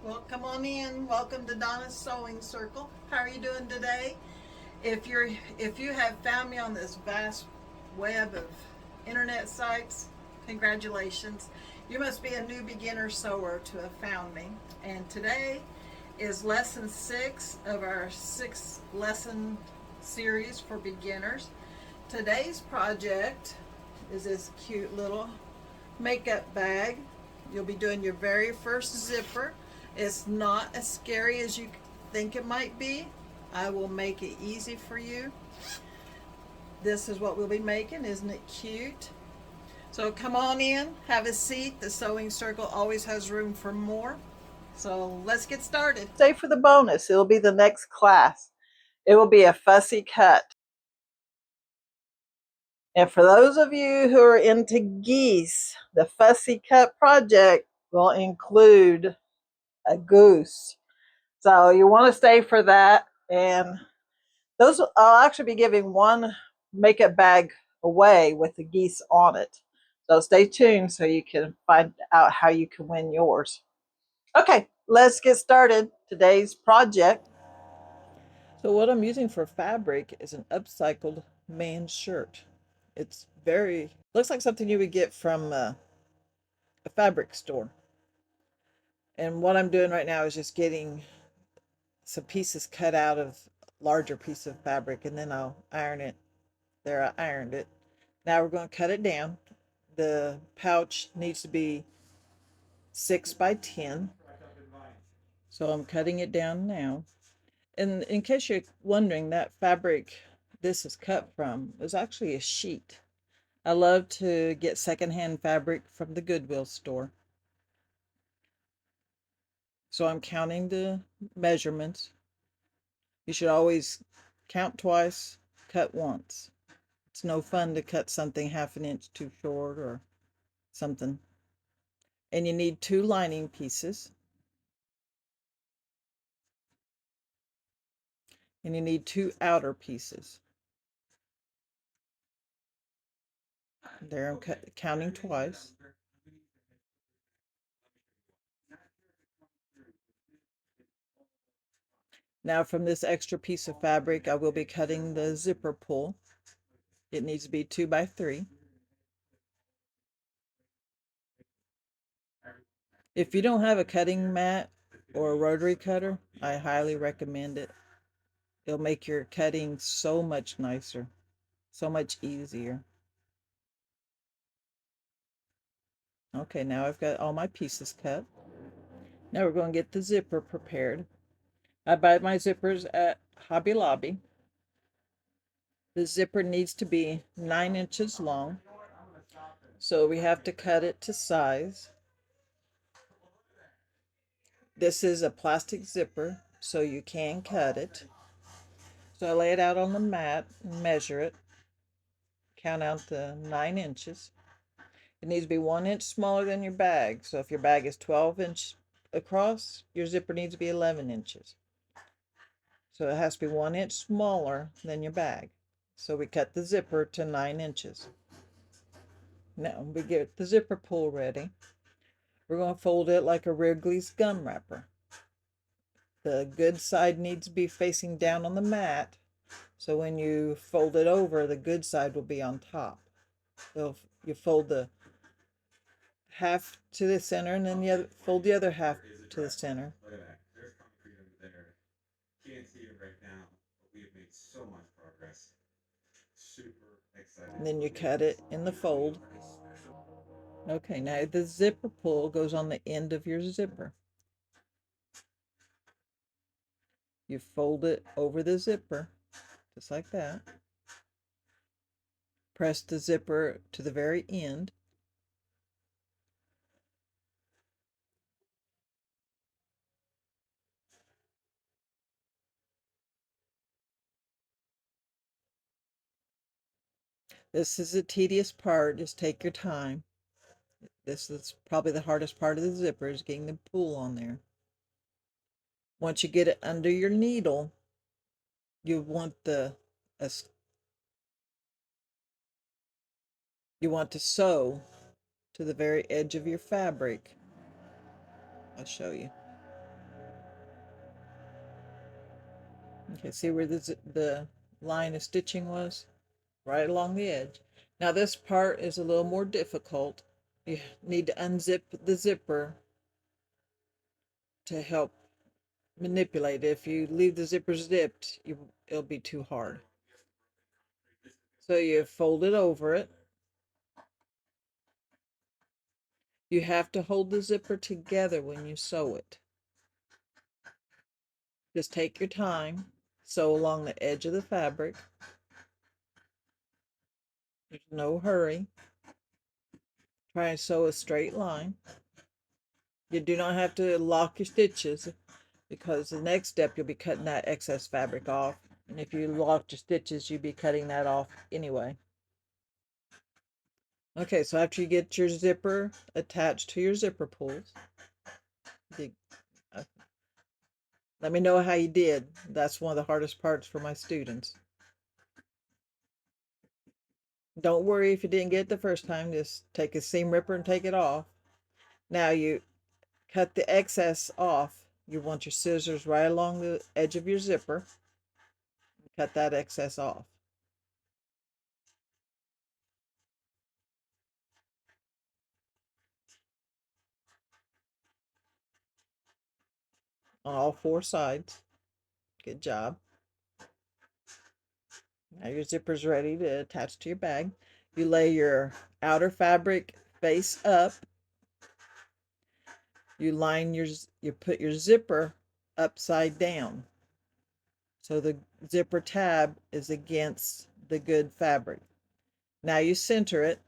Well, come on in. Welcome to Donna's Sewing Circle. How are you doing today? If you have found me on this vast web of internet sites, congratulations. You must be a new beginner sewer to have found me. And today is lesson 6 of our 6 lesson series for beginners. Today's project is this cute little makeup bag. You'll be doing your very first zipper. It's not as scary as you think it might be. I will make it easy for you. This is what we'll be making. Isn't it cute? So come on in, have a seat. The sewing circle always has room for more. So let's get started. Stay for the bonus. It'll be the next class. It will be a fussy cut. And for those of you who are into geese, the fussy cut project will include a goose. So you want to stay for that. And those, I'll actually be giving one makeup bag away with the geese on it. So stay tuned so you can find out how you can win yours. Okay, let's get started. Today's project. So what I'm using for fabric is an upcycled man's shirt. It's very, looks like something you would get from a fabric store. And what I'm doing right now is just getting some pieces cut out of larger piece of fabric, and then I'll iron it. There, I ironed it. Now we're going to cut it down. The pouch needs to be 6 by 10. So I'm cutting it down now. And in case you're wondering, that fabric this is cut from is actually a sheet. I love to get secondhand fabric from the Goodwill store. So I'm counting the measurements. You should always count twice, cut once. It's no fun to cut something half an inch too short or something. And you need 2 lining pieces. And you need 2 outer pieces. There, I'm counting twice. Now from this extra piece of fabric, I will be cutting the zipper pull. It needs to be 2 by 3. If you don't have a cutting mat or a rotary cutter, I highly recommend it. It'll make your cutting so much nicer, so much easier. Okay, now I've got all my pieces cut. Now we're going to get the zipper prepared. I buy my zippers at Hobby Lobby. The zipper needs to be 9 inches long, so we have to cut it to size. This is a plastic zipper, so you can cut it. So I lay it out on the mat and measure it. Count out the 9 inches. It needs to be 1 inch smaller than your bag. So if your bag is 12-inch across, your zipper needs to be 11 inches. So it has to be 1 inch smaller than your bag. So we cut the zipper to 9 inches. Now we get the zipper pull ready. We're going to fold it like a Wrigley's gum wrapper. The good side needs to be facing down on the mat. So when you fold it over, the good side will be on top. So you fold the half to the center and then fold the other half to the center. Look at that. There's concrete under there. Can't see it right now, but we have made so much progress. Super excited. And then you cut it in the fold. Okay, now the zipper pull goes on the end of your zipper. You fold it over the zipper, just like that. Press the zipper to the very end. This is the tedious part, just take your time. This is probably the hardest part of the zipper, is getting the pull on there. Once you get it under your needle, you want you want to sew to the very edge of your fabric. I'll show you. Okay, see where the line of stitching was? Right along the edge. Now this part is a little more difficult. You need to unzip the zipper to help manipulate it. If you leave the zipper zipped, it'll be too hard. So you fold it over it. You have to hold the zipper together when you sew it. Just take your time, sew along the edge of the fabric. There's no hurry. Try and sew a straight line. You do not have to lock your stitches because the next step you'll be cutting that excess fabric off. And if you locked your stitches, you'd be cutting that off anyway. Okay, so after you get your zipper attached to your zipper pulls, uh, let me know how you did. That's one of the hardest parts for my students. Don't worry if you didn't get it the first time. Just take a seam ripper and take it off. Now you cut the excess off. You want your scissors right along the edge of your zipper. Cut that excess off. On all four sides. Good job. Now your zipper's ready to attach to your bag. You lay your outer fabric face up. You put your zipper upside down. So the zipper tab is against the good fabric. Now you center it.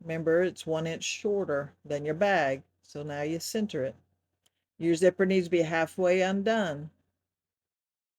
Remember, it's 1 inch shorter than your bag. So now you center it. Your zipper needs to be halfway undone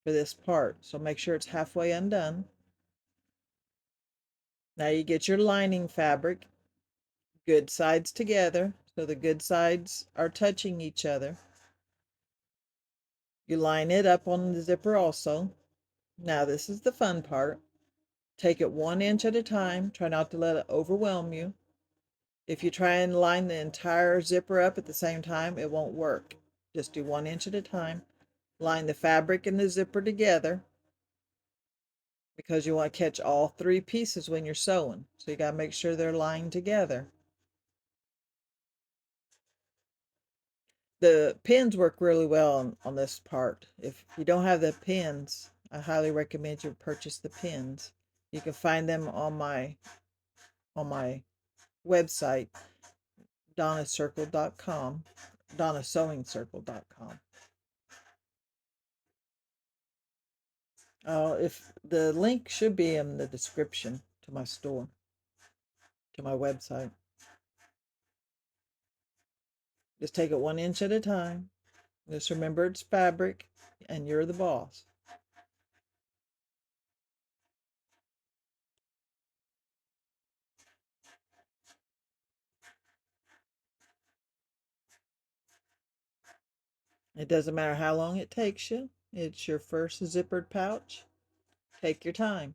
for this part. So make sure it's halfway undone. Now you get your lining fabric, good sides together. So the good sides are touching each other. You line it up on the zipper also. Now this is the fun part. Take it 1 inch at a time. Try not to let it overwhelm you. If you try and line the entire zipper up at the same time, it won't work. Just do 1 inch at a time. Line the fabric and the zipper together because you want to catch all three pieces when you're sewing. So you got to make sure they're lined together. The pins work really well on this part. If you don't have the pins, I highly recommend you purchase the pins. You can find them on my website, donnacircle.com, donnasewingcircle.com. If the link should be in the description to my store, to my website. Just take it 1 inch at a time. Just remember it's fabric and you're the boss. It doesn't matter how long it takes you. It's your first zippered pouch. Take your time.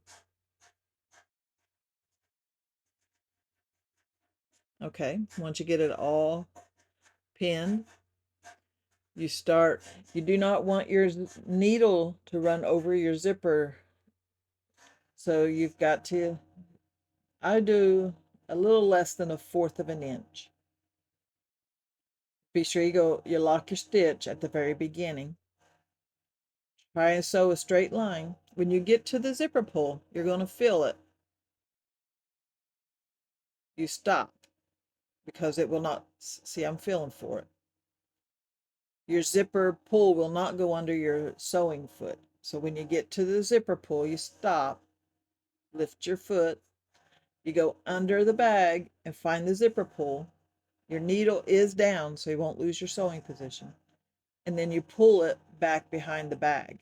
Okay, once you get it all pinned, you do not want your needle to run over your zipper. So you've got to, I do a little less than 1/4 of an inch. Be sure you lock your stitch at the very beginning. Try and sew a straight line. When you get to the zipper pull, you're going to feel it. You stop because it will not, see, I'm feeling for it. Your zipper pull will not go under your sewing foot. So when you get to the zipper pull, you stop, lift your foot, you go under the bag and find the zipper pull. Your needle is down so you won't lose your sewing position. And then you pull it back behind the bag.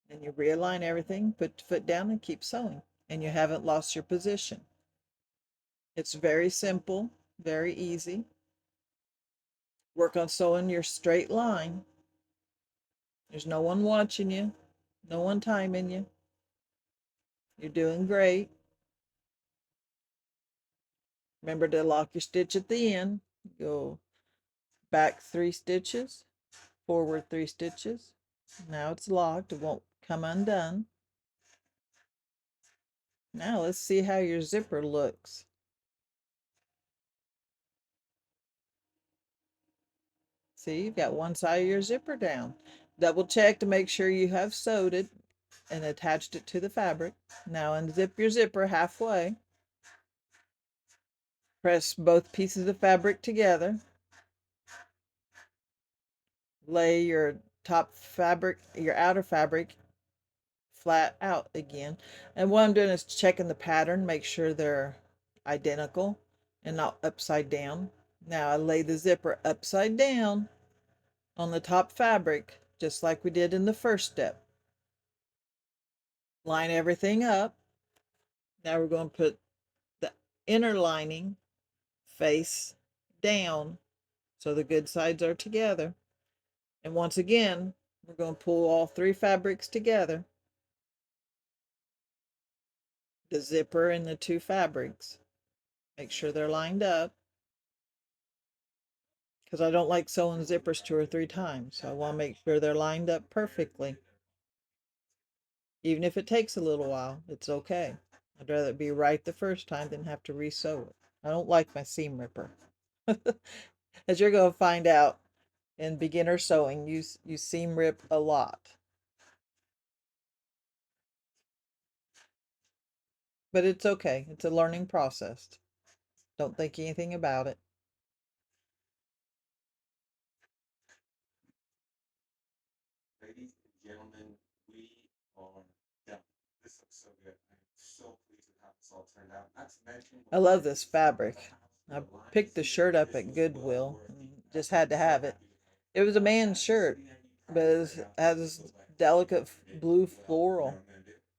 And you realign everything, put the foot down and keep sewing. And you haven't lost your position. It's very simple, very easy. Work on sewing your straight line. There's no one watching you, no one timing you. You're doing great. Remember to lock your stitch at the end. Go back 3 stitches, forward 3 stitches, Now it's locked, it won't come undone. Now let's see how your zipper looks. See, you've got one side of your zipper down. Double check to make sure you have sewed it and attached it to the fabric. Now unzip your zipper halfway. Press both pieces of fabric together. Lay your top fabric, your outer fabric flat out again. And what I'm doing is checking the pattern, make sure they're identical and not upside down. Now I lay the zipper upside down on the top fabric, just like we did in the first step. Line everything up. Now we're going to put the inner lining face down so the good sides are together. And once again, we're going to pull all three fabrics together, the zipper and the two fabrics. Make sure they're lined up, because I don't like sewing zippers 2 or 3 times. So I want to make sure they're lined up perfectly. Even if it takes a little while, it's okay. I'd rather it be right the first time than have to re-sew it. I don't like my seam ripper. As you're going to find out in beginner sewing, you seam rip a lot. But it's okay. It's a learning process. Don't think anything about it. Ladies and gentlemen, we are done. This looks so good. I'm so pleased with how this all turned out. Not to mention, I love this fabric. I picked the shirt up at Goodwill and just had to have it. It was a man's shirt, but it has this delicate blue floral.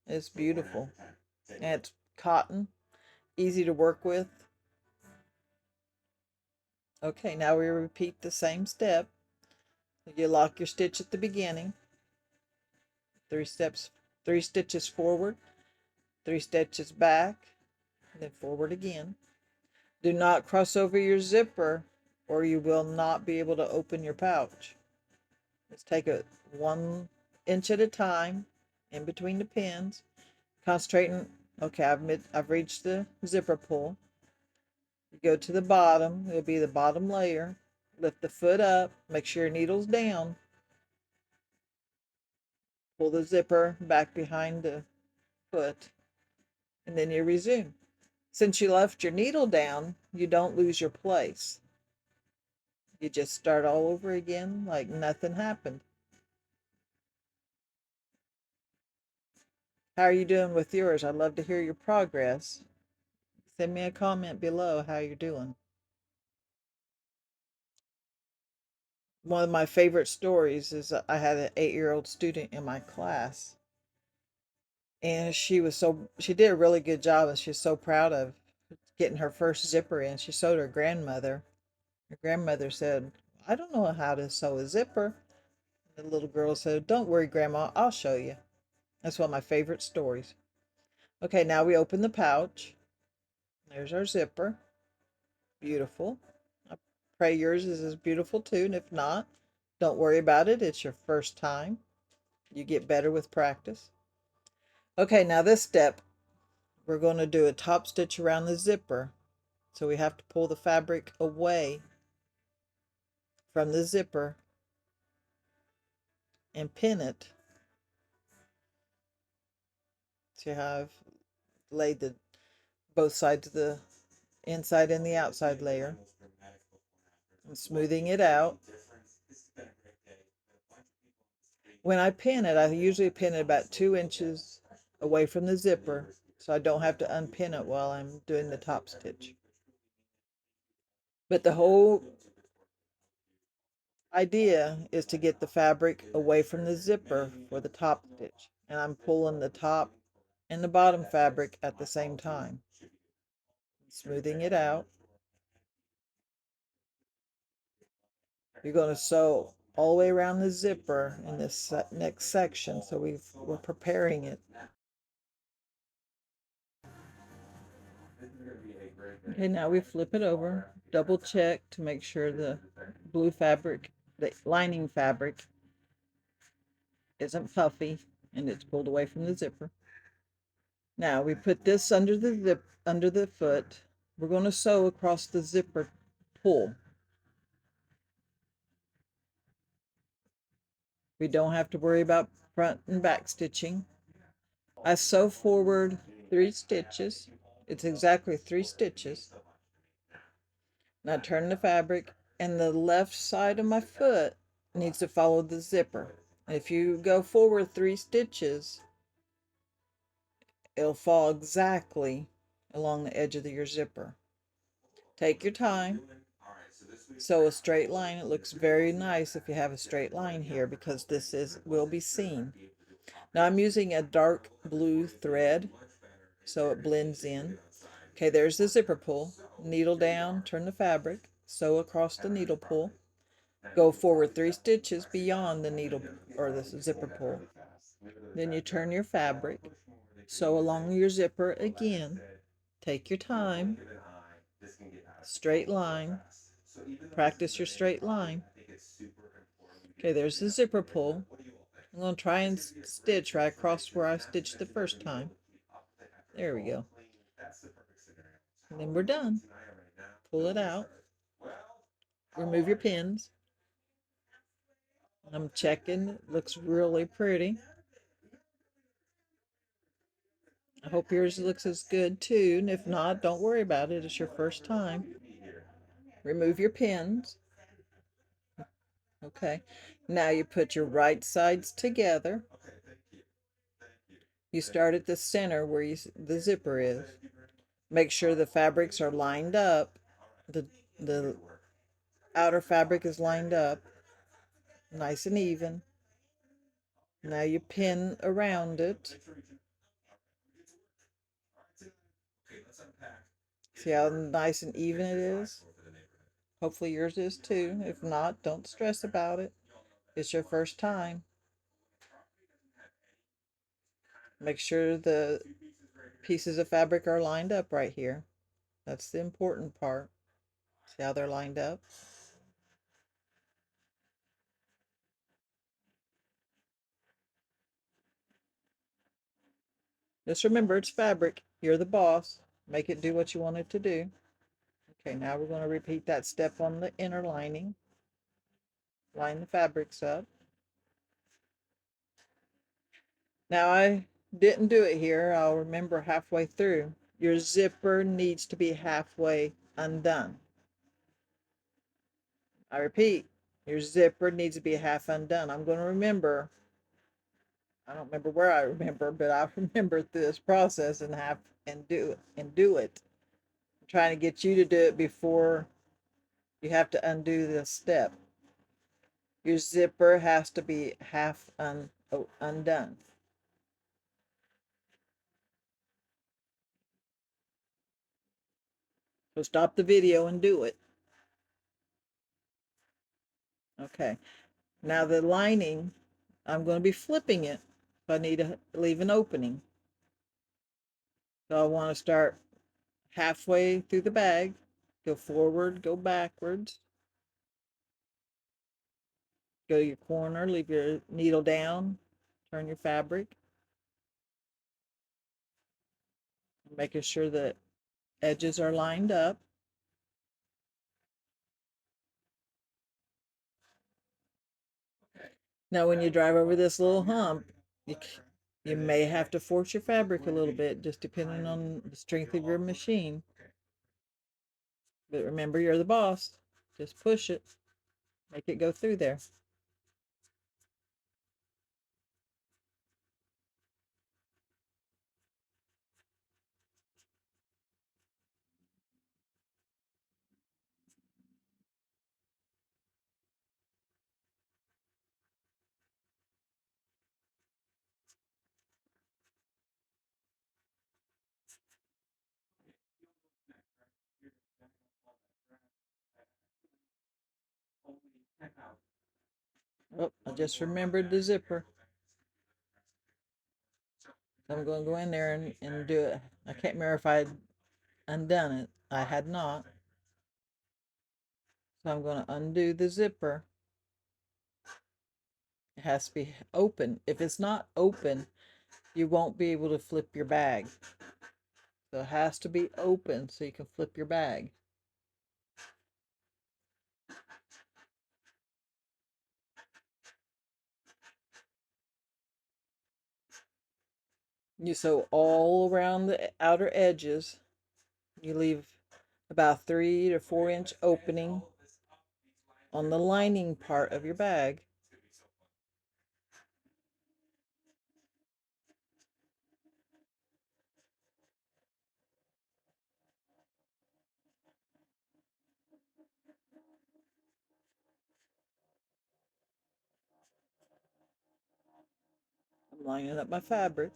It's beautiful. And it's cotton, easy to work with. Okay, now we repeat the same step. You lock your stitch at the beginning. 3 stitches forward, 3 stitches back, then forward again. Do not cross over your zipper or you will not be able to open your pouch. Let's take it 1 inch at a time in between the pins. Concentrating, okay, I've reached the zipper pull. You go to the bottom, it'll be the bottom layer. Lift the foot up, make sure your needle's down. Pull the zipper back behind the foot, and then you resume. Since you left your needle down, you don't lose your place. You just start all over again like nothing happened. How are you doing with yours? I'd love to hear your progress. Send me a comment below how you're doing. One of my favorite stories is I had an 8-year-old student in my class, and she did a really good job, and she's so proud of getting her first zipper in. She sewed her grandmother. Her grandmother said, "I don't know how to sew a zipper." The little girl said, "Don't worry, Grandma, I'll show you." That's one of my favorite stories. Okay, now we open the pouch. There's our zipper. Beautiful. I pray yours is as beautiful too, and if not, don't worry about it. It's your first time. You get better with practice. Okay, now this step, we're going to do a top stitch around the zipper. So we have to pull the fabric away from the zipper and pin it to have laid the both sides of the inside and the outside layer. I'm smoothing it out. When I pin it, I usually pin it about 2 inches away from the zipper so I don't have to unpin it while I'm doing the top stitch. But the whole idea is to get the fabric away from the zipper for the top stitch. And I'm pulling the top and the bottom fabric at the same time. Smoothing it out. You're going to sew all the way around the zipper in this next section. So we're preparing it. Okay, now we flip it over, double check to make sure the blue fabric, the lining fabric isn't puffy, and it's pulled away from the zipper. Now we put this under the foot. We're going to sew across the zipper pull. We don't have to worry about front and back stitching. I sew forward 3 stitches. It's exactly 3 stitches. Now turn the fabric, and the left side of my foot needs to follow the zipper. If you go forward 3 stitches, it'll fall exactly along the edge of your zipper. Take your time. Sew a straight line. It looks very nice if you have a straight line here, because this will be seen. Now I'm using a dark blue thread so it blends in. Okay, there's the zipper pull. Needle down, turn the fabric, sew across the needle pull. Go forward 3 stitches beyond the needle or the zipper pull. Then you turn your fabric, sew along your zipper again. Take your time. Straight line. Practice your straight line. Okay, there's the zipper pull. I'm going to try and stitch right across where I stitched the first time. There we go. And then we're done. Pull it out. Remove your pins. I'm checking. It looks really pretty. I hope yours looks as good too. And if not, don't worry about it. It's your first time. Remove your pins. Okay. Now you put your right sides together. You start at the center where the zipper is. Make sure the fabrics are lined up. The outer fabric is lined up, nice and even. Now you pin around it. See how nice and even it is? Hopefully yours is too. If not, don't stress about it. It's your first time. Make sure the pieces of fabric are lined up right here. That's the important part. See how they're lined up? Just remember, it's fabric. You're the boss. Make it do what you want it to do. Okay, now we're going to repeat that step on the inner lining. Line the fabrics up. Now I didn't do it here. I'll remember halfway through. Your zipper needs to be halfway undone. I repeat, your zipper needs to be half undone. I'm going to remember. I don't remember where I remember, but I remember through this process and do it. I'm trying to get you to do it before you have to undo this step. Your zipper has to be half undone. So stop the video and do it. Okay. Now the lining, I'm going to be flipping it if I need to leave an opening. So I want to start halfway through the bag, go forward, go backwards, go to your corner, leave your needle down, turn your fabric, making sure that edges are lined up. Now when you drive over this little hump, you may have to force your fabric a little bit, just depending on the strength of your machine. But remember, you're the boss. Just push it. Make it go through there. Oh, I just remembered the zipper. I'm going to go in there and do it. I can't remember if I had undone it. I had not. So I'm going to undo the zipper. It has to be open. If it's not open, you won't be able to flip your bag. So it has to be open so you can flip your bag. You sew all around the outer edges. You leave about 3 to 4 inch opening on the lining part of your bag. I'm lining up my fabric.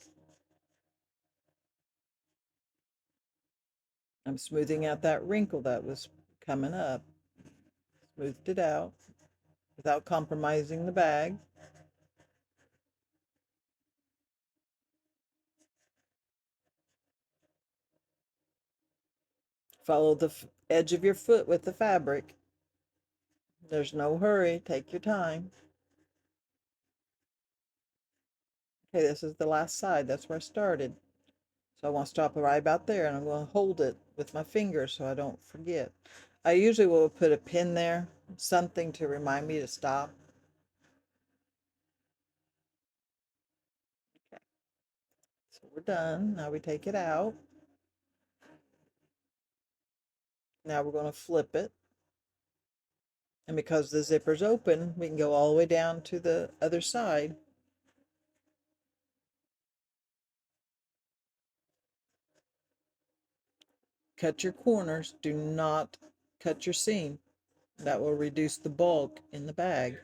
I'm smoothing out that wrinkle that was coming up. Smoothed it out without compromising the bag. Follow the edge of your foot with the fabric. There's no hurry. Take your time. Okay, this is the last side. That's where I started. So I want to stop right about there, and I'm going to hold it with my fingers so I don't forget. I usually will put a pin there, something to remind me to stop. Okay, so we're done. Now we take it out. Now we're going to flip it. And because the zipper's open, we can go all the way down to the other side. Cut your corners. Do not cut your seam. That will reduce the bulk in the bag.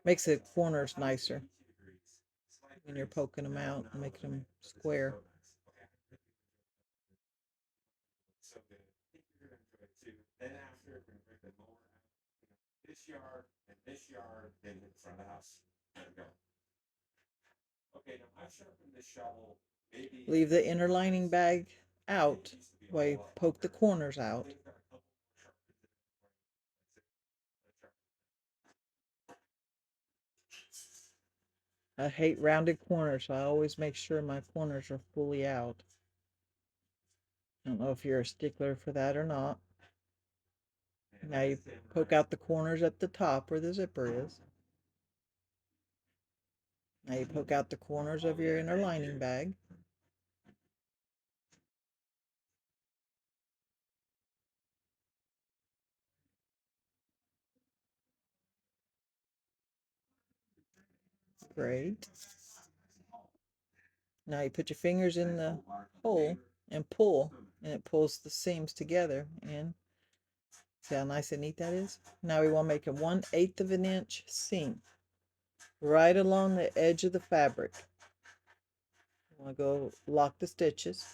Makes the corners nicer when you're poking them out and making them square. Then after, we're gonna bring the mower out, this yard and this yard in front of the house. There we go. Okay, now I've sharpened this shovel. Maybe leave the inner lining bag out while you poke the corners out. I hate rounded corners, so I always make sure my corners are fully out. I don't know if you're a stickler for that or not. Now you poke out the corners at the top where the zipper is. Now you poke out the corners of your inner lining bag. Great. Now you put your fingers in the hole and pull, and it pulls the seams together. And see how nice and neat that is? Now we want to make a 1/8 of an inch seam right along the edge of the fabric. You want to go lock the stitches.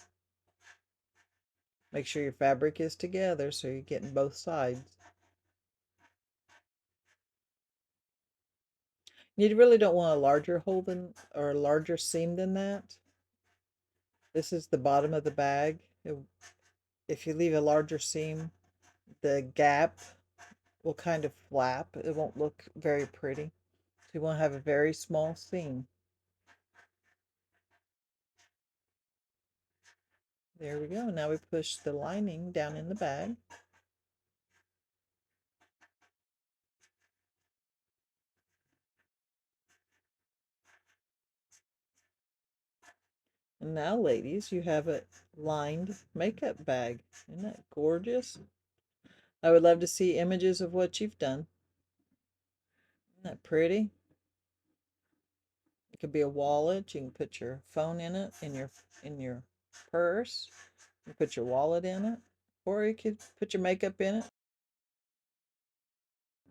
Make sure your fabric is together so you're getting both sides. You really don't want a larger hole than, or a larger seam than that. This is the bottom of the bag. If you leave a larger seam, the gap will kind of flap. It won't look very pretty. So you want to have a very small seam. There we go. Now we push the lining down in the bag. And now, ladies, you have a lined makeup bag. Isn't that gorgeous? I would love to see images of what you've done. Isn't that pretty? It could be a wallet. You can put your phone in it, in your purse. You put your wallet in it, or you could put your makeup in it.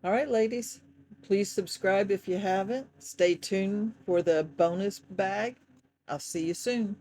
All right, ladies, please subscribe if you haven't. Stay tuned for the bonus bag. I'll see you soon.